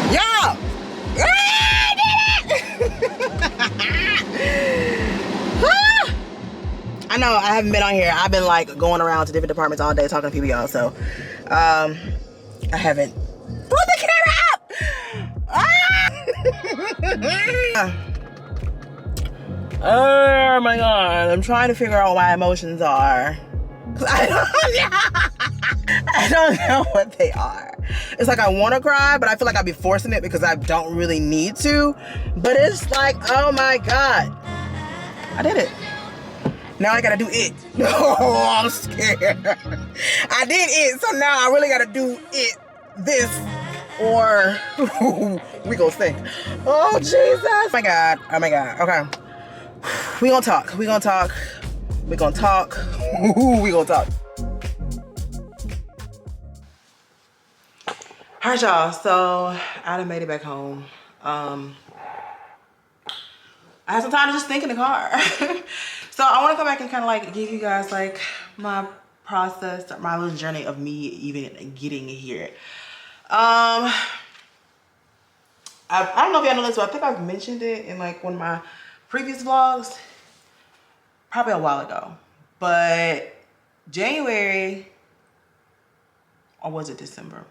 Y'all! I did it! I know I haven't been on here. I've been like going around to different departments all day talking to people, y'all. So, I haven't. Put the camera up! Oh my god! I'm trying to figure out what my emotions are. I don't know what they are. It's like I want to cry, but I feel like I'd be forcing it because I don't really need to. But it's like, oh my god, I did it. Now I gotta do it. Oh, I'm scared. I did it, so now I really gotta do it, this, or we gonna sing. Oh Jesus! Oh my god. Oh my god. Okay. We gonna talk. We gonna talk. We gonna talk. We gonna talk. All right, y'all. So I done made it back home. I had some time to just think in the car. So I want to come back and kind of like give you guys like my process, my little journey of me even getting here. I don't know if y'all know this, but I think I've mentioned it in like one of my previous vlogs, probably a while ago. But January, or was it December?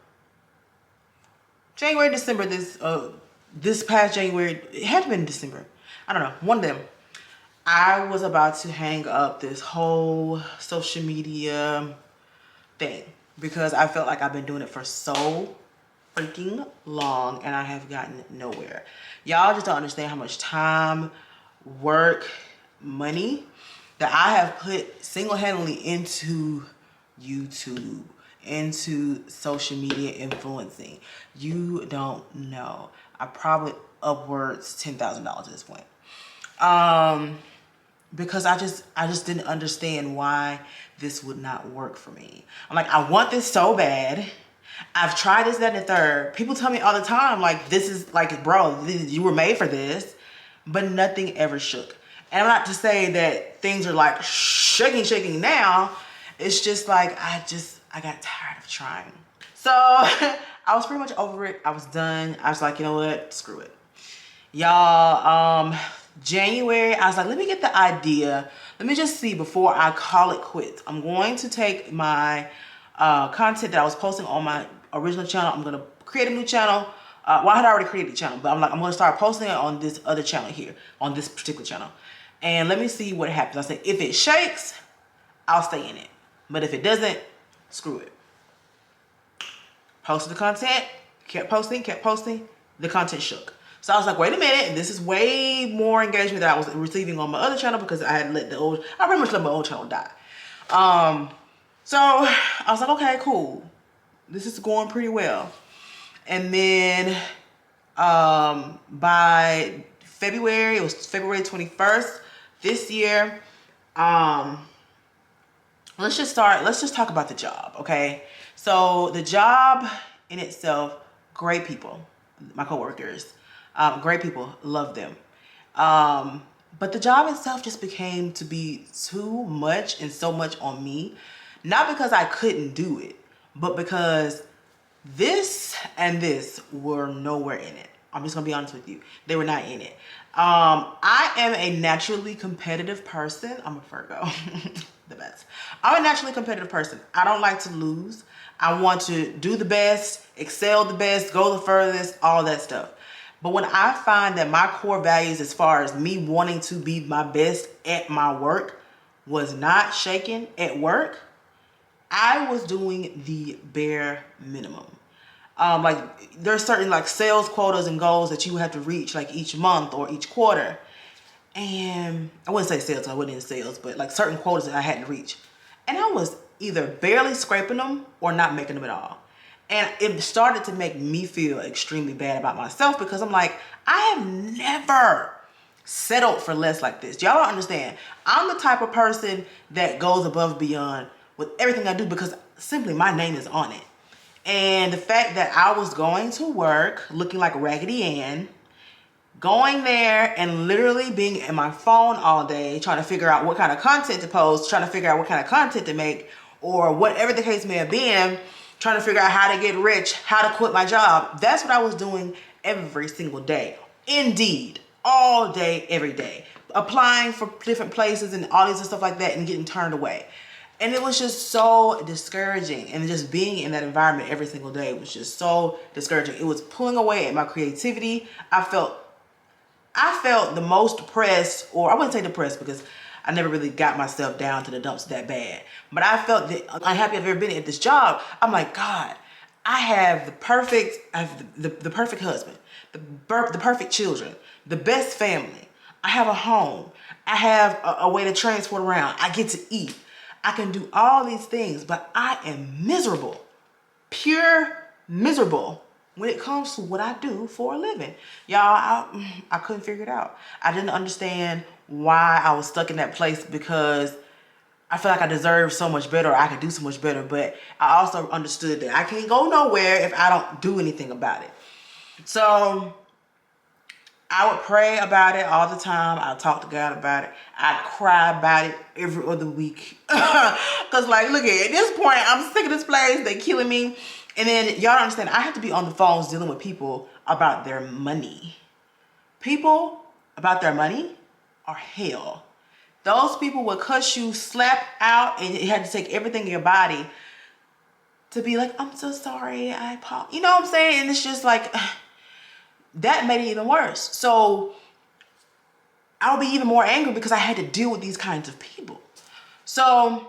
January, December, this past January, it had to been December. I don't know, one of them. I was about to hang up this whole social media thing because I felt like I've been doing it for so freaking long and I have gotten nowhere. Y'all just don't understand how much time, work, money that I have put single-handedly into YouTube, into social media influencing. You don't know. I probably upwards $10,000 at this point. Because I just didn't understand why this would not work for me. I'm like, I want this so bad. I've tried this, that, and the third. People tell me all the time, like, this is like, bro, you were made for this, but nothing ever shook. And I'm not to say that things are like shaking now. It's just like, I got tired of trying. So I was pretty much over it. I was done. I was like, you know what? Screw it. Y'all, January, I was like, let me get the idea. Let me just see before I call it quits. I'm going to take my content that I was posting on my original channel. I'm going to create a new channel. Well, I had already created a channel, but I'm like, I'm going to start posting it on this other channel here, on this particular channel. And let me see what happens. I said, if it shakes, I'll stay in it. But if it doesn't, screw it. Posted the content, kept posting, the content shook. So I was like, wait a minute, this is way more engagement that I was receiving on my other channel because I had let I pretty much let my old channel die. So I was like, okay, cool. This is going pretty well. And then by February, it was February 21st this year. Let's just talk about the job, okay? So the job in itself, great people, my coworkers. Great people, love them. But the job itself just became to be too much and so much on me. Not because I couldn't do it, but because this and this were nowhere in it. I'm just gonna be honest with you. They were not in it. I am a naturally competitive person. I'm a Virgo, the best. I'm a naturally competitive person. I don't like to lose. I want to do the best, excel the best, go the furthest, all that stuff. But when I find that my core values as far as me wanting to be my best at my work was not shaken at work, I was doing the bare minimum. Like there's certain like sales quotas and goals that you have to reach like each month or each quarter. And I wouldn't say sales, I wasn't in sales, but like certain quotas that I had to reach. And I was either barely scraping them or not making them at all. And it started to make me feel extremely bad about myself because I'm like, I have never settled for less like this. Y'all don't understand. I'm the type of person that goes above and beyond with everything I do because simply my name is on it. And the fact that I was going to work looking like Raggedy Ann, going there and literally being in my phone all day, trying to figure out what kind of content to post, trying to figure out what kind of content to make, or whatever the case may have been, trying to figure out how to get rich, how to quit my job. That's what I was doing every single day. Indeed, all day, every day. Applying for different places and all these stuff like that and getting turned away. And it was just so discouraging. And just being in that environment every single day was just so discouraging. It was pulling away at my creativity. I felt the most depressed, or I wouldn't say depressed because I never really got myself down to the dumps that bad. But I felt that unhappy I've ever been at this job. I'm like, God, I have the perfect husband, the perfect children, the best family. I have a home. I have a way to transport around. I get to eat. I can do all these things, but I am miserable, pure miserable when it comes to what I do for a living. Y'all, I couldn't figure it out. I didn't understand why I was stuck in that place, because I feel like I deserve so much better, or I could do so much better, but I also understood that I can't go nowhere if I don't do anything about it. So I would pray about it all the time. I talk to God about it. I cry about it every other week. Because like, look at this point, I'm sick of this place. They killing me. And then y'all don't understand, I have to be on the phones dealing with people about their money. People about their money are hell. Those people will cuss you slap out, and you had to take everything in your body to be like, I'm so sorry, I apologize. You know what I'm saying? And it's just like, that made it even worse. So I'll be even more angry because I had to deal with these kinds of people. So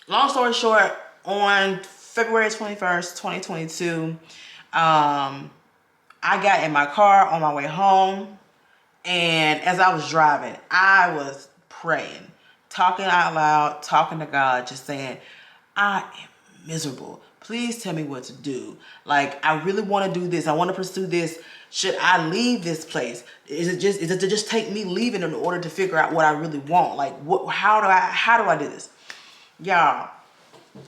long story short, on February 21st, 2022, I got in my car on my way home. And as I was driving, I was praying, talking out loud, talking to God, just saying, I am miserable. Please tell me what to do. Like, I really want to do this. I want to pursue this. Should I leave this place? Is it to just take me leaving in order to figure out what I really want? Like, how do I do this? Y'all,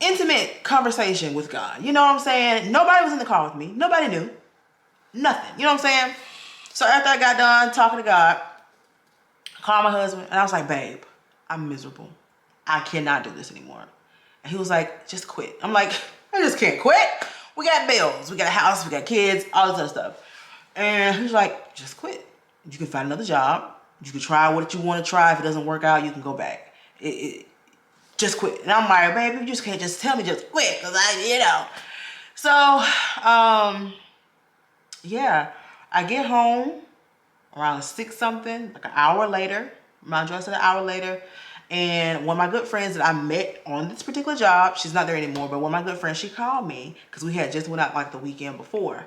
intimate conversation with God. You know what I'm saying? Nobody was in the car with me. Nobody knew. Nothing. You know what I'm saying? So after I got done talking to God, I called my husband, and I was like, babe, I'm miserable. I cannot do this anymore. And he was like, just quit. I'm like, I just can't quit. We got bills. We got a house. We got kids. All this other stuff. And he's like, just quit. You can find another job. You can try what you want to try. If it doesn't work out, you can go back. Just quit. And I'm like, baby, you just can't just tell me just quit. Because So, yeah. I get home around 6 something, like an hour later. My dress an hour later. And one of my good friends that I met on this particular job, she's not there anymore, but one of my good friends, she called me because we had just went out like the weekend before.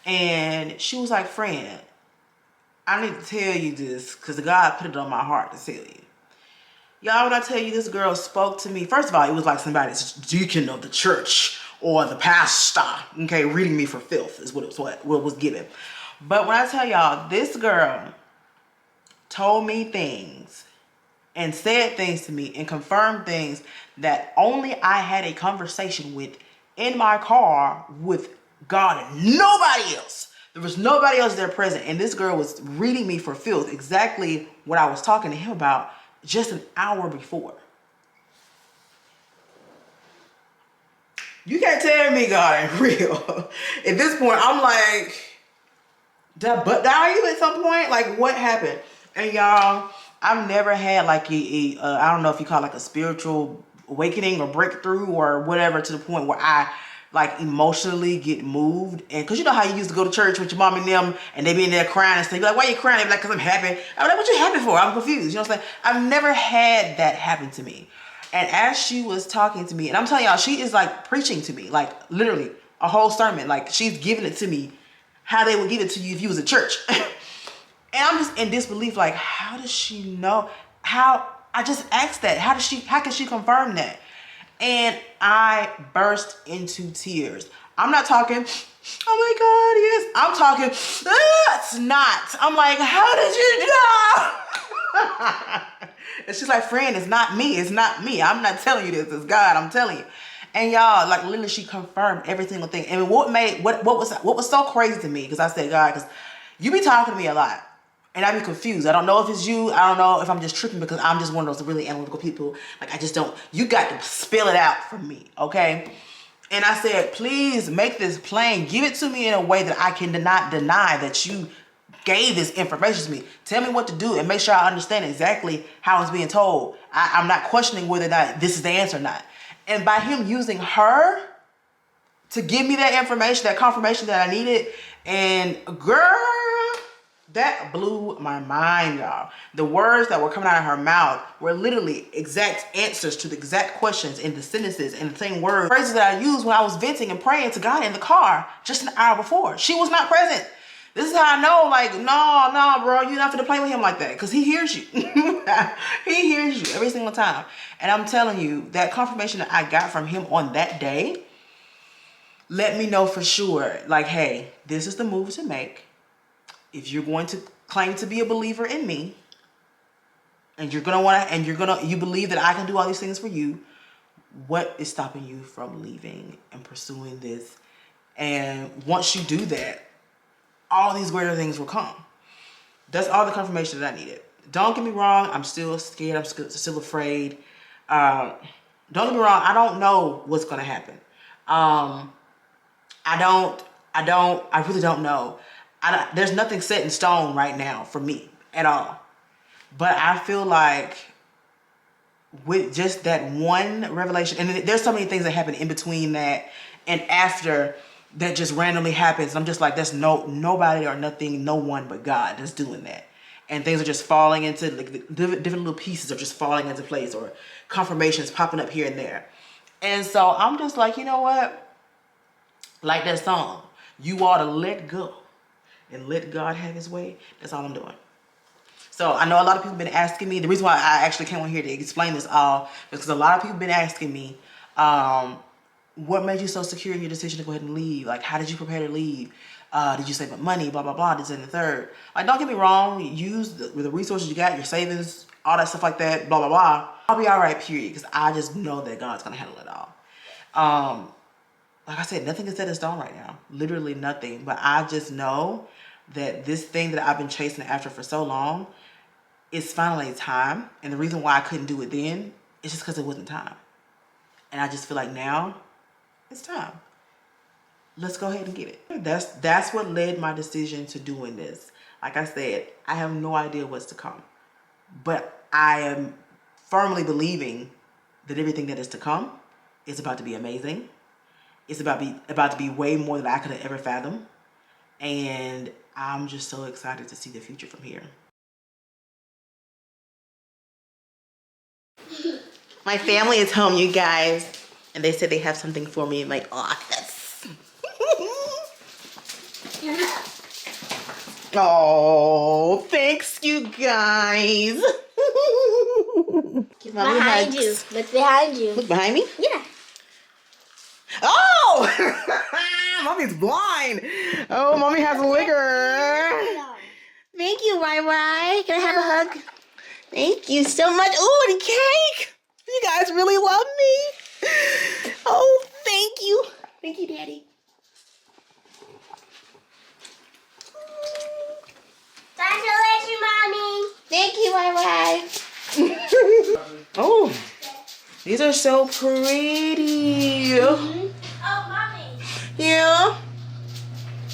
And she was like, friend, I need to tell you this because God put it on my heart to tell you. Y'all, when I tell you this girl spoke to me, first of all, it was like somebody's deacon of the church or the pastor, okay, reading me for filth is what was given. But when I tell y'all, this girl told me things and said things to me and confirmed things that only I had a conversation with in my car with God and nobody else. There was nobody else there present. And this girl was reading me for filth, exactly what I was talking to him about just an hour before. You can't tell me God ain't real. At this point, I'm like, did I butt dial you at some point? Like, what happened? And y'all, I've never had like I don't know if you call it like a spiritual awakening or breakthrough or whatever, to the point where I like emotionally get moved. And because you know how you used to go to church with your mom and them and they be in there crying and stuff. You're like, why are you crying? They be like, because I'm happy. I'm like, what you happy for? I'm confused. You know what I'm saying? I've never had that happen to me. And as she was talking to me, and I'm telling y'all, she is like preaching to me, like literally a whole sermon. Like she's giving it to me how they would give it to you if you was a church. And I'm just in disbelief, like, how does she know? I just asked that. How can she confirm that? And I burst into tears. I'm not talking, oh my God, yes. I'm talking, it's not. I'm like, how did you know? And she's like, friend, it's not me. It's not me. I'm not telling you this. It's God. I'm telling you. And y'all, like literally, she confirmed every single thing. And what was so crazy to me, because I said, God, because you be talking to me a lot. And I be confused. I don't know if it's you. I don't know if I'm just tripping because I'm just one of those really analytical people. Like, I just don't, you got to spell it out for me, okay? And I said, please make this plain. Give it to me in a way that I can not deny that you gave this information to me. Tell me what to do and make sure I understand exactly how it's being told. I'm not questioning whether or not this is the answer or not. And by him using her to give me that information, that confirmation that I needed, and girl, that blew my mind, y'all. The words that were coming out of her mouth were literally exact answers to the exact questions in the sentences and the same words, phrases that I used when I was venting and praying to God in the car just an hour before. She was not present. This is how I know, like, no, bro, you're not gonna play with him like that, because he hears you. He hears you every single time. And I'm telling you, that confirmation that I got from him on that day let me know for sure, like, hey, this is the move to make. If you're going to claim to be a believer in me, and you believe that I can do all these things for you, what is stopping you from leaving and pursuing this? And once you do that, all these greater things will come. That's all the confirmation that I needed. Don't get me wrong, I'm still scared, I'm still afraid. Don't get me wrong, I don't know what's gonna happen. I really don't know. There's nothing set in stone right now for me at all. But I feel like with just that one revelation, and there's so many things that happen in between that and after that just randomly happens. I'm just like, there's nobody or nothing, no one but God that's doing that. And things are just falling into, like, the different little pieces are just falling into place, or confirmations popping up here and there. And so I'm just like, you know what? Like that song, you ought to let go and let God have his way. That's all I'm doing. So I know a lot of people have been asking me. The reason why I actually came on here to explain this all is because a lot of people have been asking me, what made you so secure in your decision to go ahead and leave? Like, how did you prepare to leave? Did you save up money? Blah, blah, blah, this and the third. Like, don't get me wrong. Use the resources you got, your savings, all that stuff like that, blah, blah, blah. I'll be all right, period, because I just know that God's going to handle it all. Like I said, nothing is set in stone right now. Literally nothing. But I just know that this thing that I've been chasing after for so long is finally time. And the reason why I couldn't do it then is just because it wasn't time. And I just feel like now it's time. Let's go ahead and get it. That's what led my decision to doing this. Like I said, I have no idea what's to come. But I am firmly believing that everything that is to come is about to be amazing. It's about to be way more than I could have ever fathomed. And I'm just so excited to see the future from here. My family is home, you guys. And they said they have something for me in my office. Oh, thanks, you guys. Behind you. Look behind you. Look behind me? Yeah. Oh! Mommy's blind. Oh, Mommy has a liquor. Thank you, YY. Can I have a hug? Thank you so much. Oh, and cake. You guys really love me. Oh, thank you. Thank you, Daddy. Time to let you, Mommy. Thank you, YY. Oh, these are so pretty. Mm-hmm. Oh, Mommy. Yeah?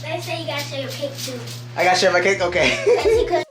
They say you gotta share your cake too. I gotta share my cake? Okay.